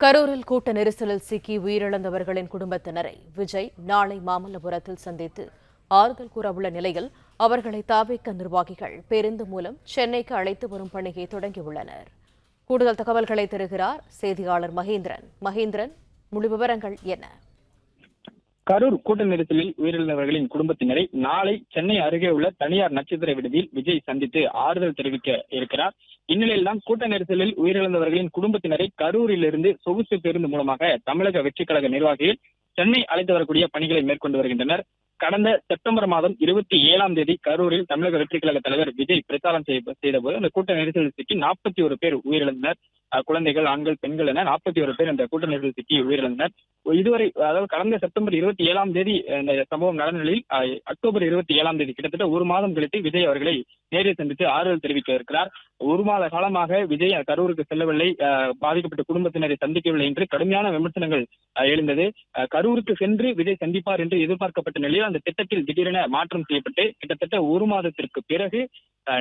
கரூரில் கூட்ட நெரிசலில் சிக்கி உயிரிழந்தவர்களின் குடும்பத்தினரை விஜய் நாளை மாமல்லபுரத்தில் சந்தித்து ஆறுதல் கூறவுள்ள நிலையில் அவர்களை தவிக நிர்வாகிகள் பேருந்து மூலம் சென்னைக்கு அழைத்து வரும் பணியை தொடங்கியுள்ளனர். கூடுதல் தகவல்களை தருகிறார் செய்தியாளர் மகேந்திரன். முழு விவரங்கள் என்ன? கரூர் கூட்ட நெரிசலில் உயிரிழந்தவர்களின் குடும்பத்தினரை நாளை சென்னை அருகே உள்ள தனியார் நட்சத்திர விடுதியில் விஜய் சந்தித்து ஆறுதல் தெரிவிக்க இருக்கிறார். இந்நிலையில்தான் கூட்ட நெரிசலில் உயிரிழந்தவர்களின் குடும்பத்தினரை கரூரிலிருந்து சொகுசு பேருந்து மூலமாக தமிழக வெற்றிக் கழக நிர்வாகிகள் சென்னை அழைத்து வரக்கூடிய பணிகளை மேற்கொண்டு வருகின்றனர். கடந்த செப்டம்பர் மாதம் 27ஆம் தேதி கரூரில் தமிழக வெற்றிக் கழக தலைவர் விஜய் பிரச்சாரம் செய்தபோது அந்த கூட்ட நெரிசலில் சிக்கி 41 பேர் உயிரிழந்தனர். குழந்தைகள், ஆண்கள், பெண்கள் என 41 பேர் இந்த கூட்ட நெரிசலில் சிக்கி உயிரிழந்தனர். இதுவரை, அதாவது கடந்த செப்டம்பர் 27ஆம் தேதி இந்த சம்பவம் நடந்த நிலையில் அக்டோபர் 27ஆம் தேதி கிட்டத்தட்ட ஒரு மாதம் கழித்து விஜய் அவர்களை நேரில் சந்தித்து ஆறுதல் தெரிவிக்க இருக்கிறார். ஒரு மாத காலமாக விஜய் கரூருக்கு செல்லவில்லை, பாதிக்கப்பட்ட குடும்பத்தினரை சந்திக்கவில்லை என்று கடுமையான விமர்சனங்கள் எழுந்தது. கரூருக்கு சென்று விஜய் சந்திப்பார் என்று எதிர்பார்க்கப்பட்ட நிலையில் அந்த திட்டத்தில் திடீரென மாற்றம் செய்யப்பட்டு கிட்டத்தட்ட ஒரு மாதத்திற்கு பிறகு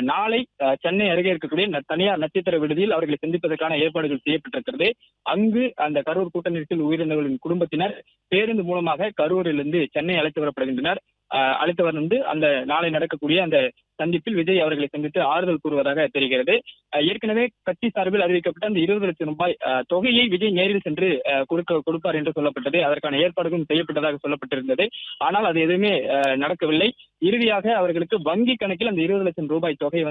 நாளை சென்னை அருகே இருக்கக்கூடிய தனியார் நட்சத்திர விடுதியில் அவர்களை சந்திப்பதற்கான ஏற்பாடுகள் செய்யப்பட்டிருக்கிறது. அங்கு அந்த கரூர் கூட்ட நெரிசலில் உயிரிழந்தவர்களின் குடும்பத்தினர் பேருந்து மூலமாக கரூரிலிருந்து சென்னை அழைத்து வரப்படுகின்றனர். அழைத்து வந்து அந்த நாளை நடக்கக்கூடிய அந்த சந்திப்பில் விஜய் அவர்களை சந்தித்து ஆறுதல் கூறுவதாக தெரிகிறது. ஏற்கனவே கட்சி சார்பில் அறிவிக்கப்பட்ட அந்த 20 லட்சம் ரூபாய் தொகையை விஜய் நேரில் சென்று கொடுப்பார் என்று சொல்லப்பட்டது. அதற்கான ஏற்பாடுகளும் செய்யப்பட்டதாக சொல்லப்பட்டிருந்தது. ஆனால் அது எதுவுமே நடக்கவில்லை. இறுதியாக அவர்களுக்கு வங்கி கணக்கில் அந்த 20 லட்சம் ரூபாய் தொகை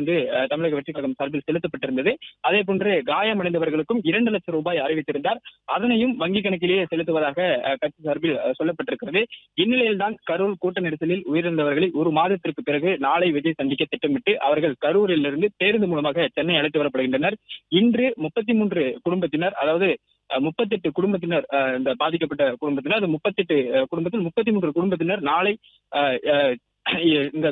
தமிழக வெற்றிக் கழகம் சார்பில் செலுத்தப்பட்டிருந்தது. அதே போன்று காயமடைந்தவர்களுக்கும் 2 லட்சம் ரூபாய் அறிவித்திருந்தார். அதனையும் வங்கி கணக்கிலேயே செலுத்துவதாக கட்சி சார்பில் சொல்லப்பட்டிருக்கிறது. இந்நிலையில் தான் கரூர் கூட்ட நெரிசலில் உயிரிழந்தவர்களை ஒரு மாதத்திற்கு பிறகு நாளை விஜய் சந்திக்க திட்டமிட்டு அவர்கள் கரூரிலிருந்து பேருந்து மூலமாக சென்னை அழைத்து வரப்படுகின்றனர். இன்று 33 குடும்பத்தினர், அதாவது 38 குடும்பத்தினர், இந்த பாதிக்கப்பட்ட குடும்பத்தினர், அது 38 குடும்பத்தில் 33 குடும்பத்தினர் நாளை இந்த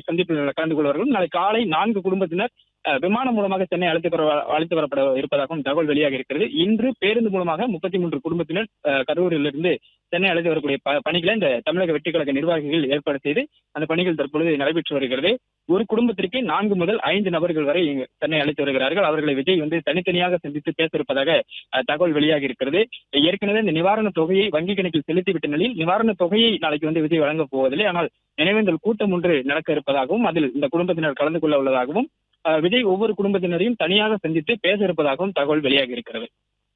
சந்திப்பில் கலந்து கொள்வார்கள். நாளை காலை 4 குடும்பத்தினர் விமானம் மூலமாக சென்னை அழைத்து வரப்பட இருப்பதாகவும் தகவல் வெளியாக இருக்கிறது. இன்று பேருந்து மூலமாக 33 குடும்பத்தினர் கரூரிலிருந்து சென்னை அழைத்து வரக்கூடிய பணிகளை இந்த தமிழக வெற்றிக் கழக நிர்வாகிகள் ஏற்பாடு செய்து அந்த பணிகள் தற்பொழுது நடைபெற்று வருகிறது. ஒரு குடும்பத்திற்கு 4 முதல் 5 நபர்கள் வரை சென்னை அழைத்து வருகிறார்கள். அவர்களை விஜய் தனித்தனியாக சந்தித்து பேச இருப்பதாக தகவல் வெளியாகி இருக்கிறது. ஏற்கனவே இந்த நிவாரண தொகையை வங்கி கணக்கில் செலுத்திவிட்ட நிலையில் நிவாரண தொகையை நாளைக்கு விஜய் வழங்கப் போவதில்லை. ஆனால் நினைவேந்தல் கூட்டம் ஒன்று நடக்க இருப்பதாகவும் அதில் இந்த குடும்பத்தினர் கலந்து கொள்ள உள்ளதாகவும் விஜய் ஒவ்வொரு குடும்பத்தினரையும் தனியாக சந்தித்து பேச இருப்பதாகவும் தகவல் வெளியாகி இருக்கிறது.